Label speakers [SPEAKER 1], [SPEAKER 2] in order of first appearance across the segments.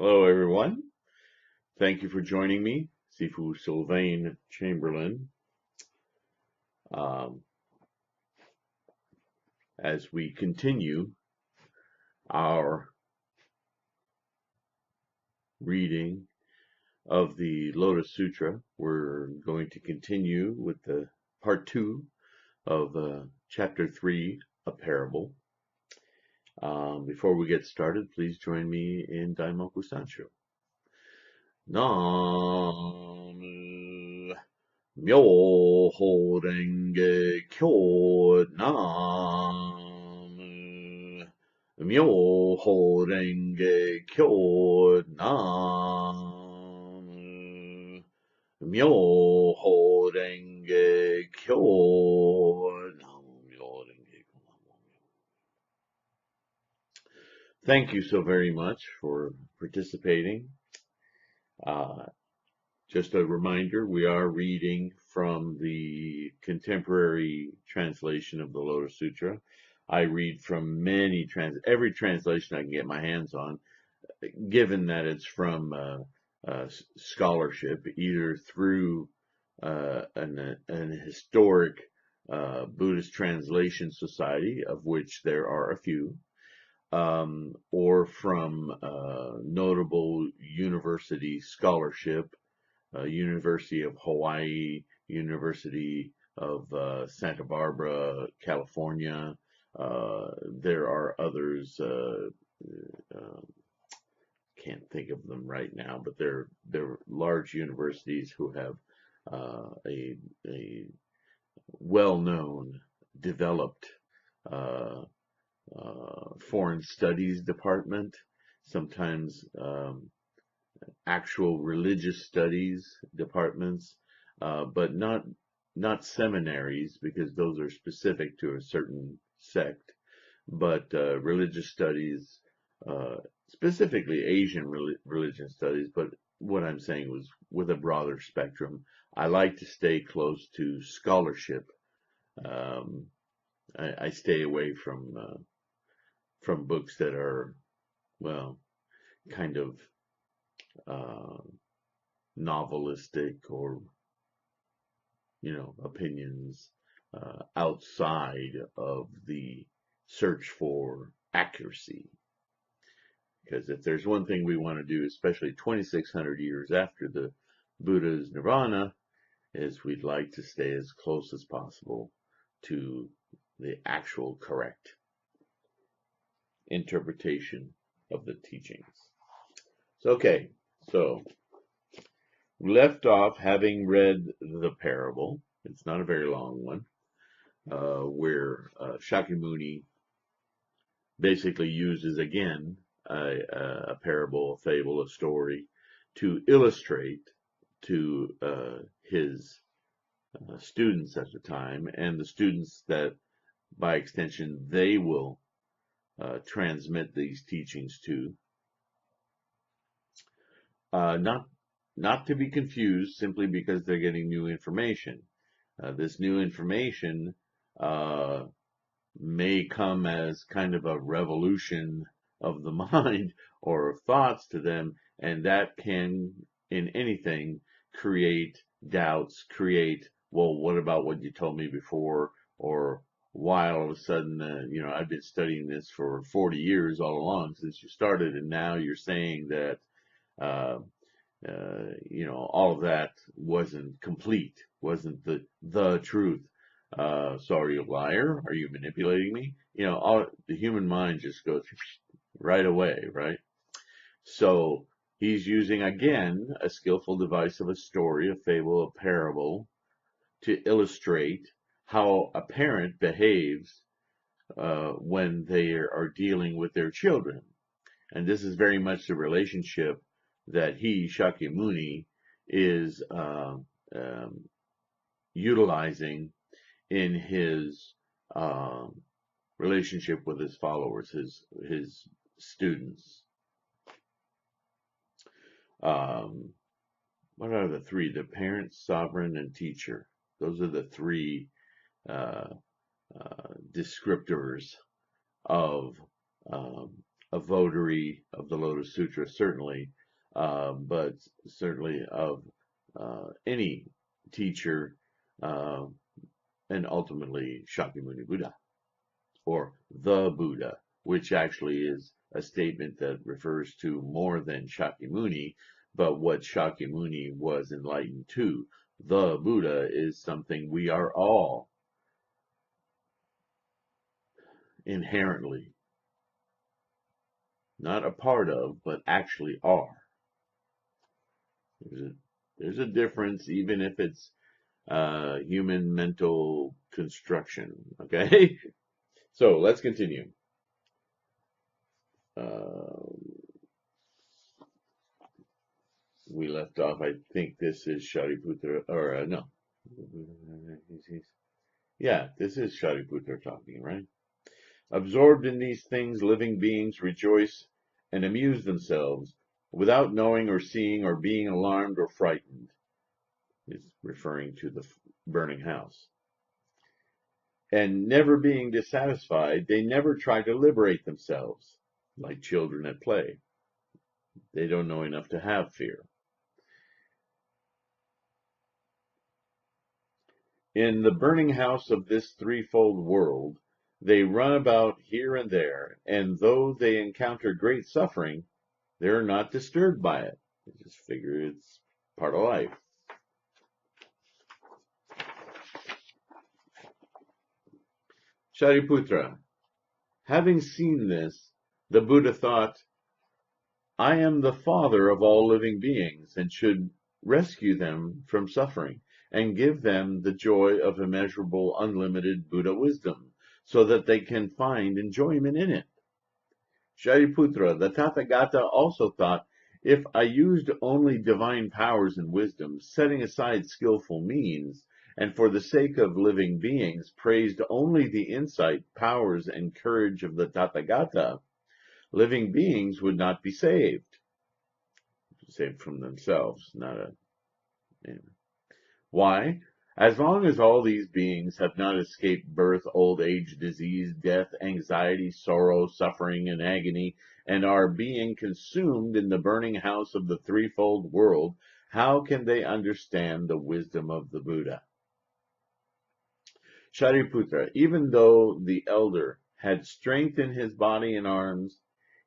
[SPEAKER 1] Hello, everyone. Thank you for joining me, Sifu Sylvain Chamberlain, um, as we continue our reading of the Lotus Sutra. We're going to continue with the part 2 of chapter 3, A Parable. Before we get started, please join me in Daimoku Sancho. Nam Myoho Renge Kyo Nam Myoho Renge Kyo Nam Myoho Renge Kyo Nam Myoho Renge Kyo. Thank you so very much for participating. Just a reminder, we are reading from the contemporary translation of the Lotus Sutra. I read from every translation I can get my hands on, given that it's from scholarship, either through an historic Buddhist Translation Society, of which there are a few, or from notable university scholarship. University of Hawaii, University of Santa Barbara, California. There are others, can't think of them right now, but they're large universities who have a well-known, developed foreign studies department, sometimes actual religious studies departments, but not seminaries, because those are specific to a certain sect, but religious studies, specifically Asian religion studies. But what I'm saying was with a broader spectrum. I like to stay close to scholarship. I stay away from books that are, well, kind of novelistic, or opinions outside of the search for accuracy. Because if there's one thing we want to do, especially 2,600 years after the Buddha's nirvana, is we'd like to stay as close as possible to the actual correct interpretation of the teachings. So we left off having read the parable. It's not a very long one, where Shakyamuni basically uses again a parable, a fable, a story to illustrate to his students at the time, and the students that by extension they will transmit these teachings to. Not to be confused simply because they're getting new information. This new information may come as kind of a revolution of the mind or of thoughts to them, and that can, in anything, create doubts, well, what about what you told me before? Or why all of a sudden, I've been studying this for 40 years all along since you started, and now you're saying that all of that wasn't complete, wasn't the truth. So are you a liar? Are you manipulating me? The human mind just goes right away, right? So he's using, again, a skillful device of a story, a fable, a parable, to illustrate how a parent behaves when they are dealing with their children. And this is very much the relationship that he, Shakyamuni, is utilizing in his relationship with his followers, his students. What are the three? The parent, sovereign, and teacher. Those are the three descriptors of a votary of the Lotus Sutra, certainly but certainly of any teacher, uh, and ultimately Shakyamuni Buddha, or the Buddha, which actually is a statement that refers to more than Shakyamuni, but what Shakyamuni was enlightened to. The Buddha is something we are all inherently not a part of, but actually are. There's a, there's a difference, even if it's human mental construction. Okay, so let's continue. We left off. I think this is Shariputra, or no, yeah, this is Shariputra talking, right? Absorbed in these things, living beings rejoice and amuse themselves without knowing or seeing or being alarmed or frightened. It's referring to the burning house. And never being dissatisfied, they never try to liberate themselves, like children at play. They don't know enough to have fear. In the burning house of this threefold world, they run about here and there, and though they encounter great suffering, they're not disturbed by it. They just figure it's part of life. Shariputra, having seen this, the Buddha thought, I am the father of all living beings and should rescue them from suffering and give them the joy of immeasurable, unlimited Buddha wisdom so that they can find enjoyment in it. Shariputra, the Tathagata, also thought, if I used only divine powers and wisdom, setting aside skillful means, and for the sake of living beings, praised only the insight, powers, and courage of the Tathagata, living beings would not be saved. Saved from themselves, not a... Anyway. Why? As long as all these beings have not escaped birth, old age, disease, death, anxiety, sorrow, suffering, and agony, and are being consumed in the burning house of the threefold world, how can they understand the wisdom of the Buddha? Shariputra, even though the elder had strength in his body and arms,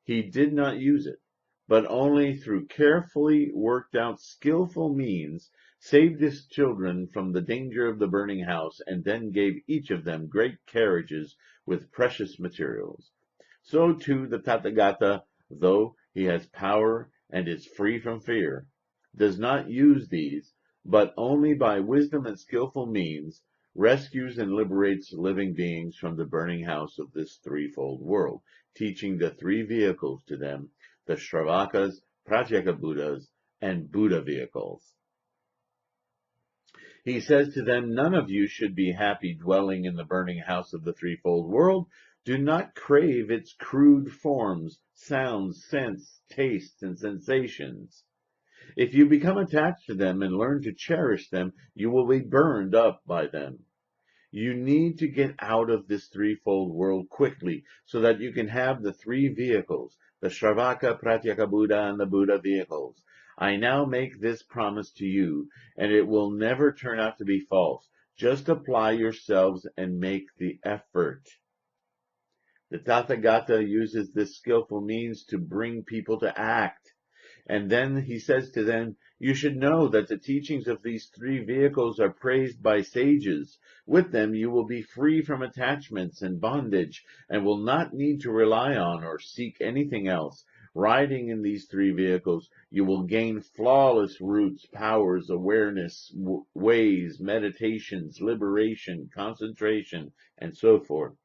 [SPEAKER 1] he did not use it, but only through carefully worked out skillful means saved his children from the danger of the burning house, and then gave each of them great carriages with precious materials. So too the Tathagata, though he has power and is free from fear, does not use these, but only by wisdom and skillful means rescues and liberates living beings from the burning house of this threefold world, teaching the three vehicles to them, the Shravakas, Pratyeka Buddhas, and Buddha vehicles. He says to them, none of you should be happy dwelling in the burning house of the threefold world. Do not crave its crude forms, sounds, scents, tastes, and sensations. If you become attached to them and learn to cherish them, you will be burned up by them. You need to get out of this threefold world quickly so that you can have the three vehicles, the Shravaka, Pratyeka Buddha, and the Buddha vehicles. I now make this promise to you, and it will never turn out to be false. Just apply yourselves and make the effort. The Tathagata uses this skillful means to bring people to act. And then he says to them, you should know that the teachings of these three vehicles are praised by sages. With them you will be free from attachments and bondage, and will not need to rely on or seek anything else. Riding in these three vehicles, you will gain flawless roots, powers, awareness, ways, meditations, liberation, concentration, and so forth.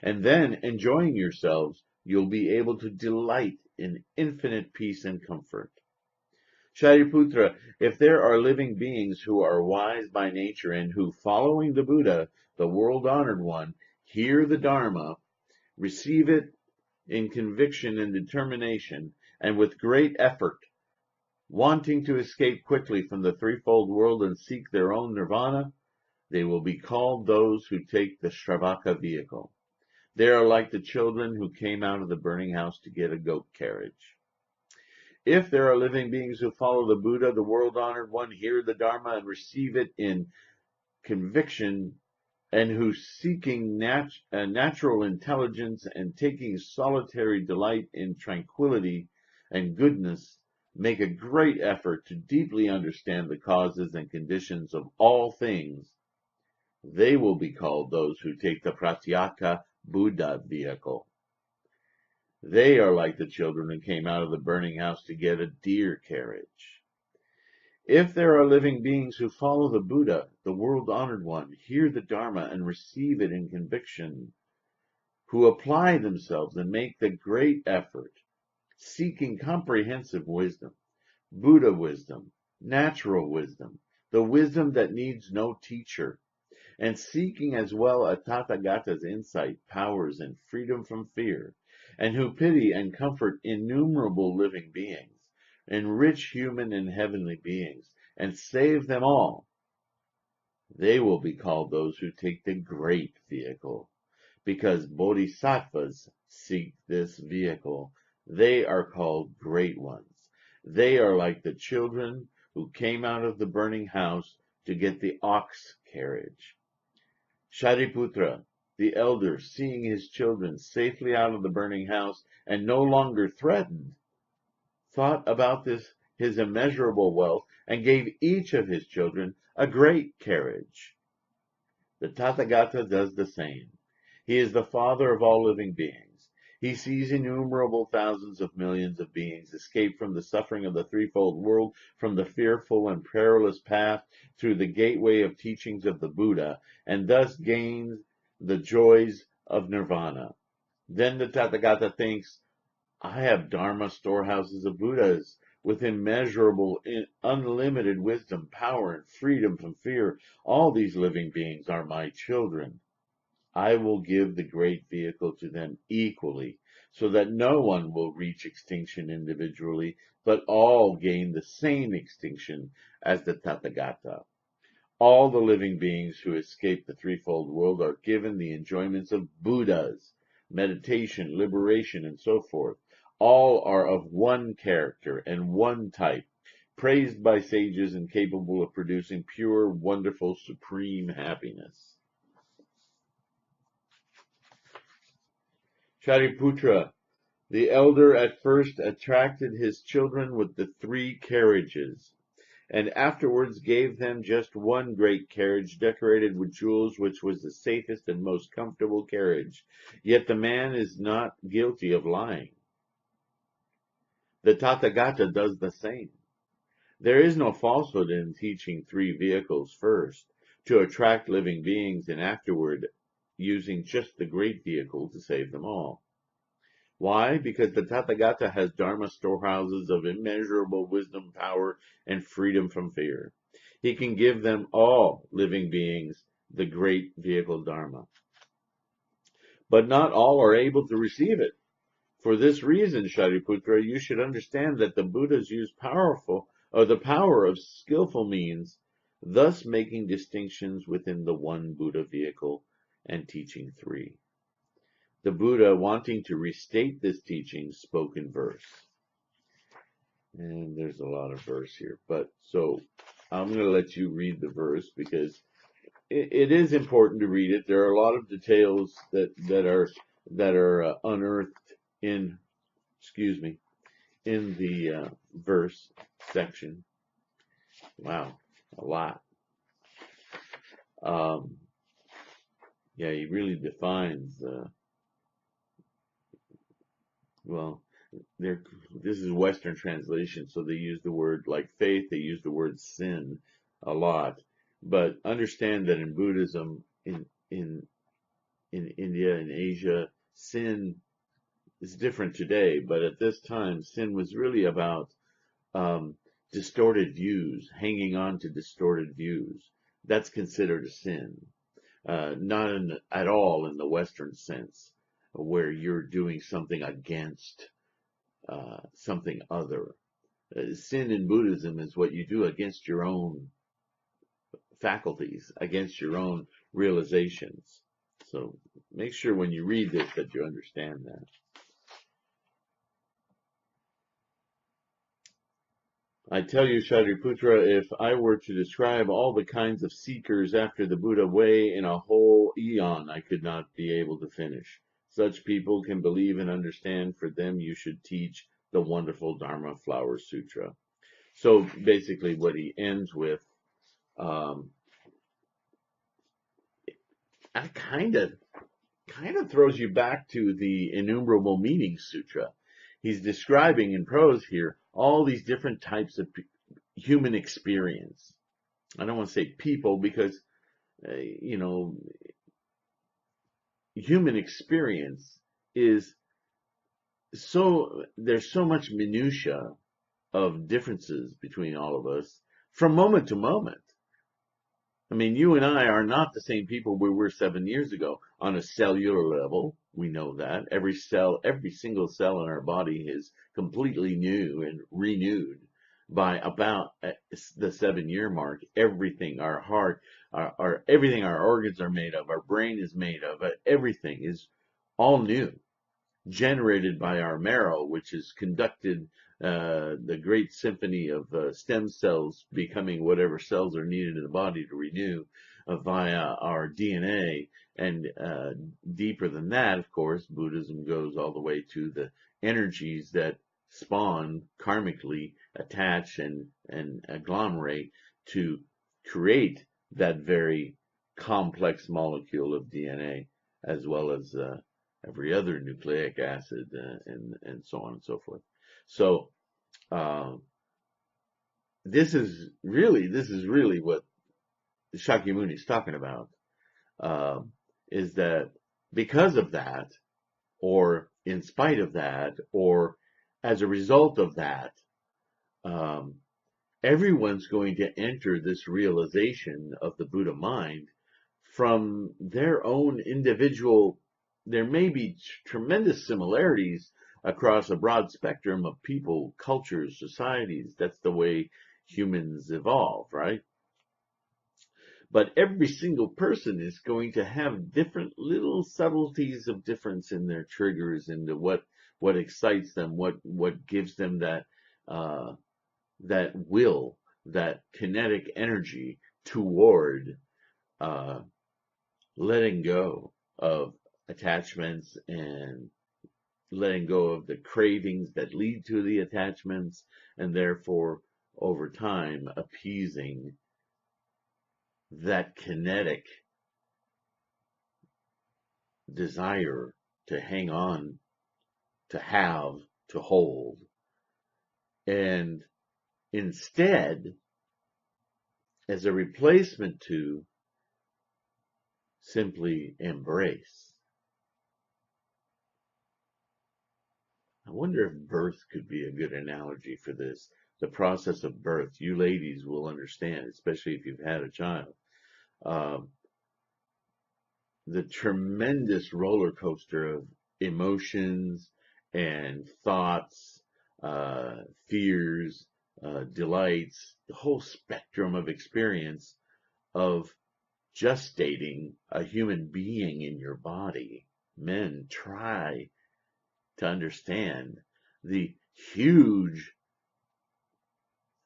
[SPEAKER 1] And then, enjoying yourselves, you'll be able to delight in infinite peace and comfort. Shariputra, if there are living beings who are wise by nature and who, following the Buddha, the world-honored one, hear the Dharma, receive it in conviction and determination, and with great effort, wanting to escape quickly from the threefold world and seek their own nirvana, they will be called those who take the Shravaka vehicle. They are like the children who came out of the burning house to get a goat carriage. If there are living beings who follow the Buddha, the world-honored one, hear the Dharma and receive it in conviction, and who, seeking natural intelligence and taking solitary delight in tranquility and goodness, make a great effort to deeply understand the causes and conditions of all things, they will be called those who take the Pratyeka Buddha vehicle. They are like the children who came out of the burning house to get a deer carriage. If there are living beings who follow the Buddha, the world-honored one, hear the Dharma and receive it in conviction, who apply themselves and make the great effort, seeking comprehensive wisdom, Buddha wisdom, natural wisdom, the wisdom that needs no teacher, and seeking as well a Tathagata's insight, powers, and freedom from fear, and who pity and comfort innumerable living beings, enrich human and heavenly beings, and save them all, they will be called those who take the great vehicle. Because bodhisattvas seek this vehicle, they are called great ones. They are like the children who came out of the burning house to get the ox carriage. Shariputra, the elder, seeing his children safely out of the burning house and no longer threatened, thought about his immeasurable wealth and gave each of his children a great carriage. The Tathagata does the same. He is the father of all living beings. He sees innumerable thousands of millions of beings escape from the suffering of the threefold world, from the fearful and perilous path, through the gateway of teachings of the Buddha, and thus gains the joys of nirvana. Then the Tathagata thinks, I have Dharma storehouses of Buddhas with immeasurable, unlimited wisdom, power, and freedom from fear. All these living beings are my children. I will give the great vehicle to them equally, so that no one will reach extinction individually, but all gain the same extinction as the Tathagata. All the living beings who escape the threefold world are given the enjoyments of Buddhas, meditation, liberation, and so forth. All are of one character and one type, praised by sages and capable of producing pure, wonderful, supreme happiness. Shariputra, the elder, at first attracted his children with the 3 carriages, and afterwards gave them just one great carriage decorated with jewels, which was the safest and most comfortable carriage. Yet the man is not guilty of lying. The Tathagata does the same. There is no falsehood in teaching 3 vehicles first, to attract living beings, and afterward using just the great vehicle to save them all. Why? Because the Tathagata has Dharma storehouses of immeasurable wisdom, power, and freedom from fear. He can give them, all living beings, the great vehicle Dharma. But not all are able to receive it. For this reason, Shariputra, you should understand that the Buddhas use the power of skillful means, thus making distinctions within the one Buddha vehicle and teaching 3. The Buddha, wanting to restate this teaching, spoke in verse. And there's a lot of verse here, but so I'm going to let you read the verse because it is important to read it. There are a lot of details that are unearthed in the verse section. Wow, a lot. Yeah, he really defines. This is Western translation, so they use the word like faith. They use the word sin a lot, but understand that in Buddhism, in India and Asia, sin is different today. But at this time, sin was really about distorted views, hanging on to distorted views. That's considered a sin, not at all in the Western sense, where you're doing something against something other. Sin in Buddhism is what you do against your own faculties, against your own realizations. So make sure when you read this that you understand that. I tell you, Shariputra, if I were to describe all the kinds of seekers after the Buddha way in a whole eon, I could not be able to finish. Such people can believe and understand. For them, you should teach the wonderful Dharma Flower Sutra. So basically, what he ends with, um, I kind of throws you back to the Innumerable Meanings Sutra. He's describing in prose here all these different types of human experience. I don't want to say people because, you know, human experience is there's so much minutia of differences between all of us from moment to moment. I mean, you and I are not the same people we were 7 years ago. On a cellular level, we know that. Every cell, every single cell in our body is completely new and renewed by about the 7 year mark. Everything, our heart, everything our organs are made of, our brain is made of, everything is all new, generated by our marrow, which has conducted the great symphony of stem cells becoming whatever cells are needed in the body to renew via our DNA. And deeper than that, of course, Buddhism goes all the way to the energies that spawn karmically, attach and agglomerate to create that very complex molecule of DNA, as well as every other nucleic acid, and so on and so forth. So uh, this is really what Shakyamuni is talking about, uh, is that because of that, or in spite of that, or as a result of that, um, everyone's going to enter this realization of the Buddha mind from their own individual. There may be tremendous similarities across a broad spectrum of people, cultures, societies. That's the way humans evolve, right? But every single person is going to have different little subtleties of difference in their triggers, into what excites them, what gives them uh, that will, that kinetic energy toward uh, letting go of attachments and letting go of the cravings that lead to the attachments, and therefore, over time, appeasing that kinetic desire to hang on, to have, to hold, and instead, as a replacement to, simply embrace. I wonder if birth could be a good analogy for this. The process of birth. You ladies will understand, especially if you've had a child. Um, the tremendous roller coaster of emotions and thoughts, fears, delights, the whole spectrum of experience of gestating a human being in your body. Men, try to understand the huge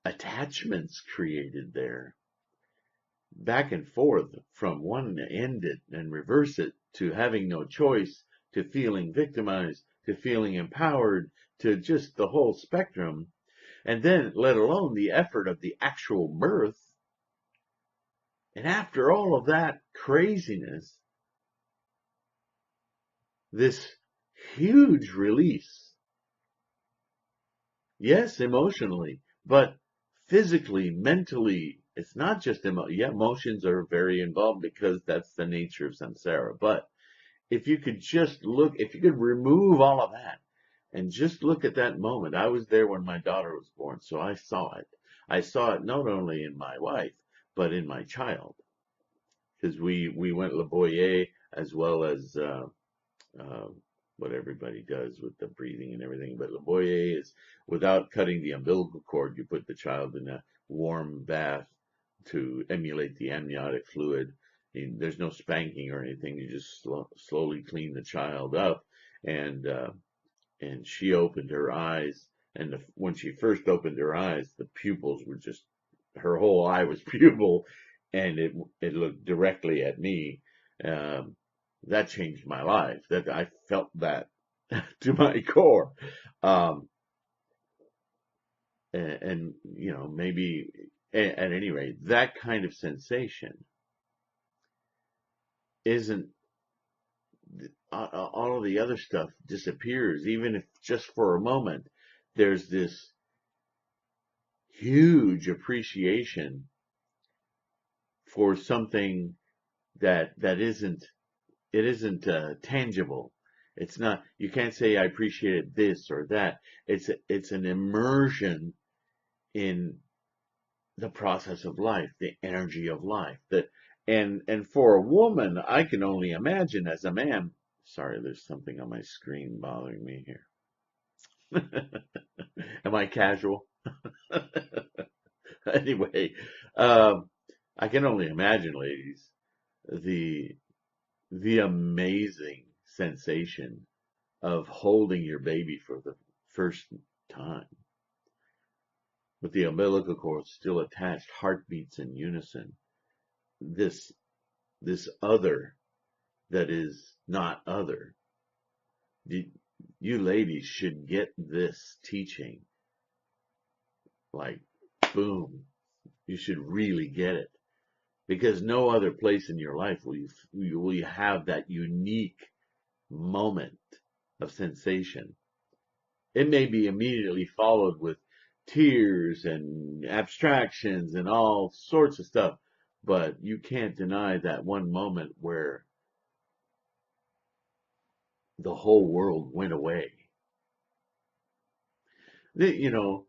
[SPEAKER 1] attachments created there, back and forth from one end it and reverse it to having no choice, to feeling victimized, to feeling empowered, to just the whole spectrum. And then, let alone the effort of the actual birth. And after all of that craziness, this huge release. Yes, emotionally, but physically, mentally, it's not just emotions are very involved because that's the nature of samsara. But if you could just look, if you could remove all of that and just look at that moment. I was there when my daughter was born, so I saw it. I saw it not only in my wife, but in my child, because we went Le Boyer, as well as uh, what everybody does with the breathing and everything. But Le Boyer is, without cutting the umbilical cord, you put the child in a warm bath to emulate the amniotic fluid. And there's no spanking or anything. You just slowly clean the child up. And she opened her eyes And when she first opened her eyes, the pupils were just, her whole eye was pupil, and it looked directly at me. Um, that changed my life. That I felt that to my core. Um, and maybe at any rate, that kind of sensation isn't, all of the other stuff disappears, even if just for a moment. There's this huge appreciation for something that isn't tangible. It's not, you can't say I appreciated this or that. It's an immersion in the process of life, the energy of life. And for a woman, I can only imagine as a man. Sorry, there's something on my screen bothering me here. Am I casual? Anyway, um, I can only imagine, ladies, the the amazing sensation of holding your baby for the first time, with the umbilical cord still attached, heartbeats in unison. This this other that is not other. You ladies should get this teaching. Like, boom. You should really get it. Because no other place in your life will you have that unique moment of sensation. It may be immediately followed with tears and abstractions and all sorts of stuff, but you can't deny that one moment where the whole world went away. The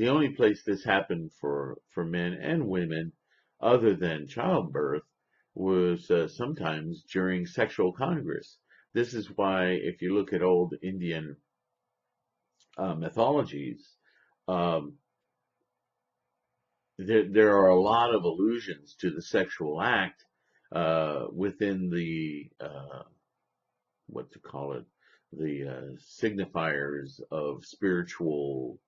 [SPEAKER 1] only place this happened for men and women, other than childbirth, was sometimes during sexual congress. This is why, if you look at old Indian mythologies, um, there are a lot of allusions to the sexual act within the what to call it, the signifiers of spiritual,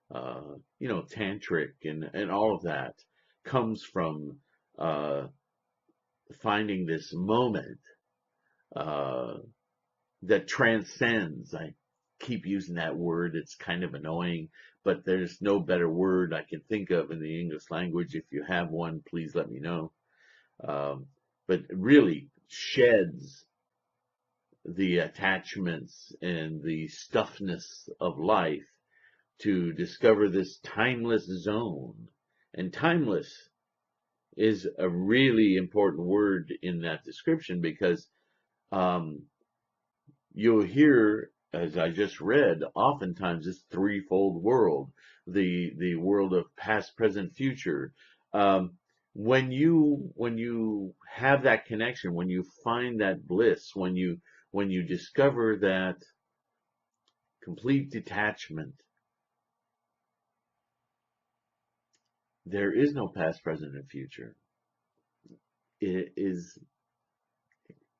[SPEAKER 1] tantric and all of that comes from uh, finding this moment uh, that transcends. I keep using that word. It's kind of annoying, but there's no better word I can think of in the English language. If you have one, please let me know. Um, but really sheds the attachments and the stuffness of life to discover this timeless zone. And timeless is a really important word in that description, because um, you'll hear, as I just read, oftentimes this threefold world, the world of past, present, future. Um, when you have that connection, when you find that bliss, when you discover that complete detachment, there is no past, present, and future. It is,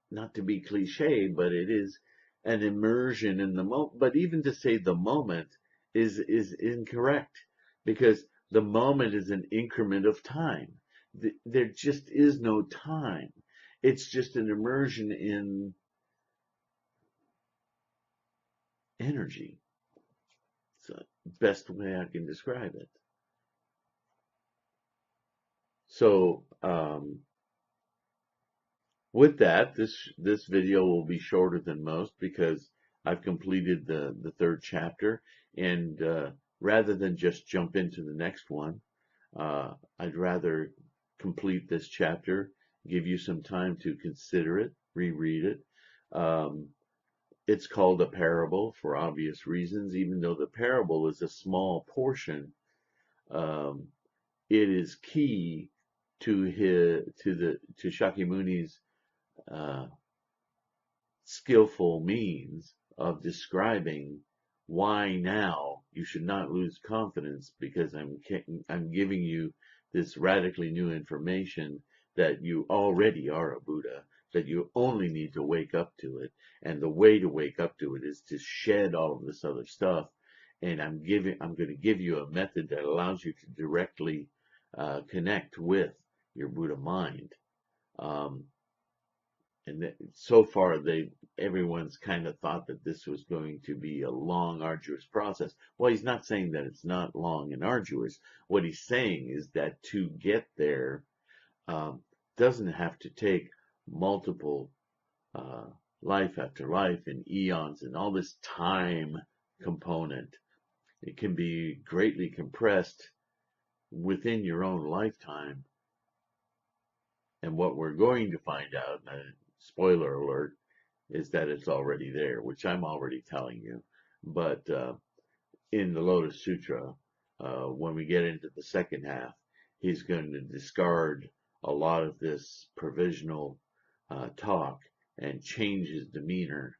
[SPEAKER 1] not to be cliche, but it is an immersion in the moment. But even to say the moment is incorrect, because the moment is an increment of time. There just is no time. It's just an immersion in energy. It's the best way I can describe it. So, with that, this video will be shorter than most, because I've completed the third chapter, and rather than just jump into the next one, I'd rather complete this chapter, give you some time to consider it, reread it. Um, it's called a parable for obvious reasons, even though the parable is a small portion. Um, it is key to Shakyamuni's uh, skillful means of describing why now you should not lose confidence, because I'm giving you this radically new information that you already are a Buddha, that you only need to wake up to it. And the way to wake up to it is to shed all of this other stuff And I'm going to give you a method that allows you to directly connect with your Buddha mind. Um, and so far, everyone's kind of thought that this was going to be a long, arduous process. Well, he's not saying that it's not long and arduous. What he's saying is that to get there um, doesn't have to take multiple uh, life after life and eons and all this time component. It can be greatly compressed within your own lifetime. And what we're going to find out, spoiler alert, is that it's already there, which I'm already telling you. But in the Lotus Sutra, when we get into the second half, he's going to discard a lot of this provisional talk and change his demeanor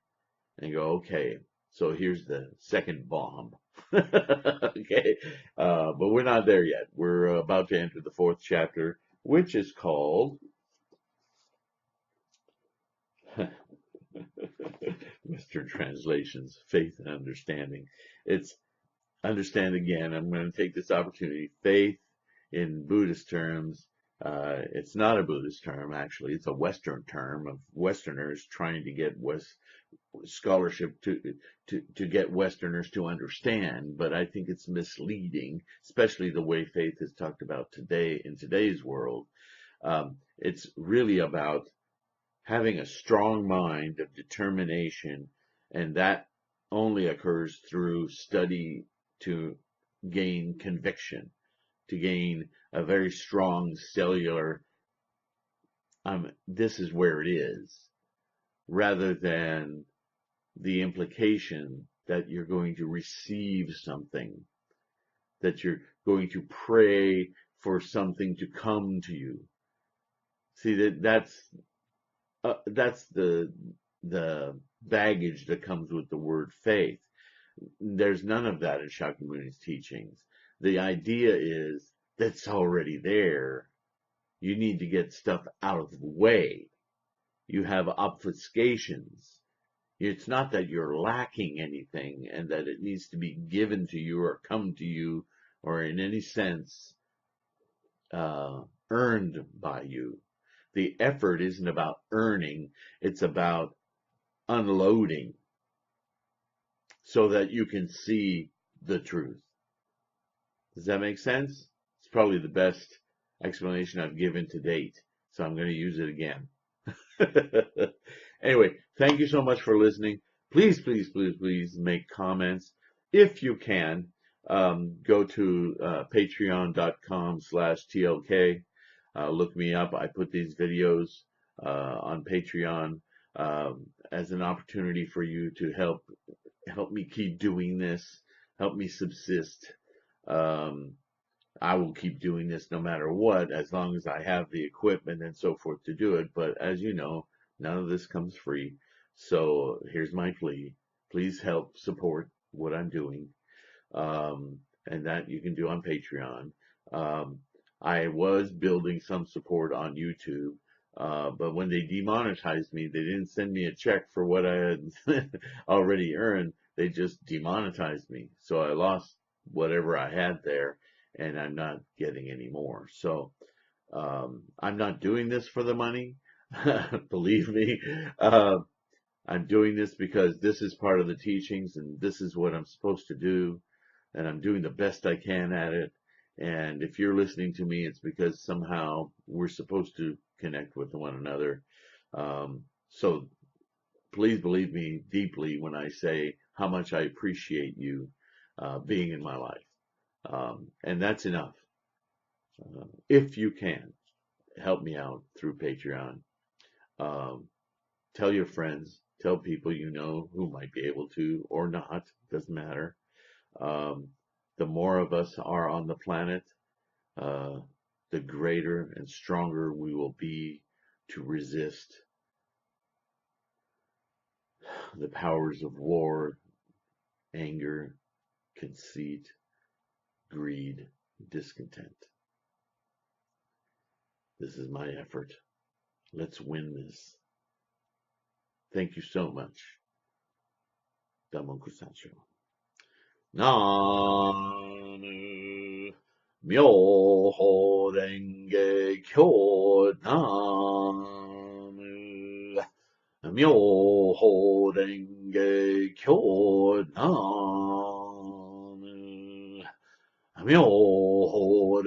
[SPEAKER 1] and go, okay, so here's the second bomb. Okay, but we're not there yet. We're about to enter the fourth chapter, which is called Western translations, faith and understanding. It's understand again. I'm going to take this opportunity. Faith in Buddhist terms, it's not a Buddhist term, actually. It's a Western term of Westerners trying to get scholarship to get Westerners to understand, but I think it's misleading, especially the way faith is talked about today in today's world. It's really about having a strong mind of determination, and that only occurs through study to gain conviction, to gain a very strong cellular, this is where it is, rather than the implication that you're going to receive something, that you're going to pray for something to come to you. See, that's the baggage that comes with the word faith. There's none of that in Shakyamuni's teachings. The idea is that's already there. You need to get stuff out of the way. You have obfuscations. It's not that you're lacking anything and that it needs to be given to you or come to you or in any sense earned by you. The effort isn't about earning, it's about unloading so that you can see the truth. Does that make sense? It's probably the best explanation I've given to date, so I'm going to use it again. Anyway, thank you so much for listening. Please, please, please, please make comments. If you can, go to patreon.com/TLK. Look me up. I put these videos on Patreon as an opportunity for you to help me keep doing this, help me subsist. I will keep doing this no matter what, as long as I have the equipment and so forth to do it. But as you know, none of this comes free. So here's my plea. Please help support what I'm doing. And that you can do on Patreon. I was building some support on YouTube. But when they demonetized me, they didn't send me a check for what I had already earned. They just demonetized me. So I lost whatever I had there, and I'm not getting any more. So I'm not doing this for the money. Believe me. I'm doing this because this is part of the teachings, and this is what I'm supposed to do, and I'm doing the best I can at it. And if you're listening to me, it's because somehow we're supposed to connect with one another. So please believe me deeply when I say how much I appreciate you being in my life. And that's enough. If you can, help me out through Patreon. Tell your friends, tell people you know who might be able to or not, doesn't matter. The more of us are on the planet, the greater and stronger we will be to resist the powers of war, anger, conceit, greed, discontent. This is my effort. Let's win this. Thank you so much. Damoku Sancho. 나무 묘호랭개교 나무 묘호랭개교 나무 묘호랭개교